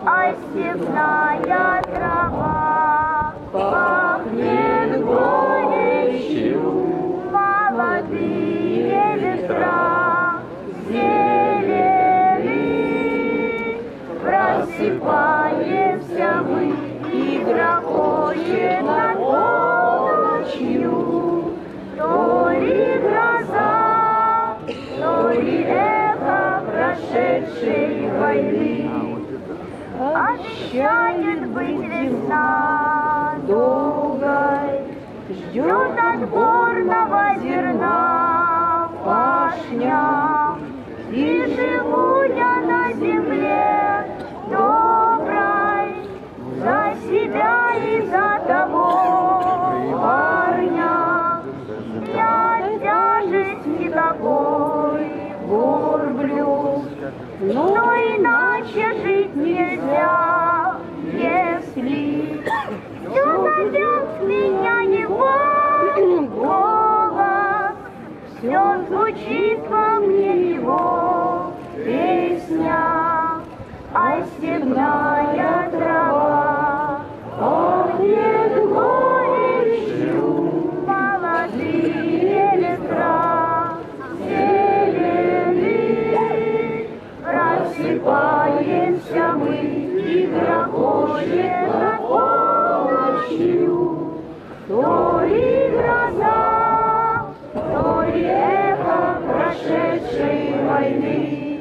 а степная трава пахнет горечью, молодые ветра зелени. Просыпаемся мы и грохочет над полночью то ли гроза, то ли эхо прошедшей войны. Обещает быть весна долгой, ждет отборного зерна пашня. И живу я на земле доброй за себя и за того парня. Я тяжести такой горблю, но иначе жить нельзя, если все зовет меня его голос, все звучит во мне его песня, а степная трава пахнет горечью, молодые ветра зелени. Просыпаемся мы и грохочет над полночью то ли гроза, то ли эхо прошедшей войны.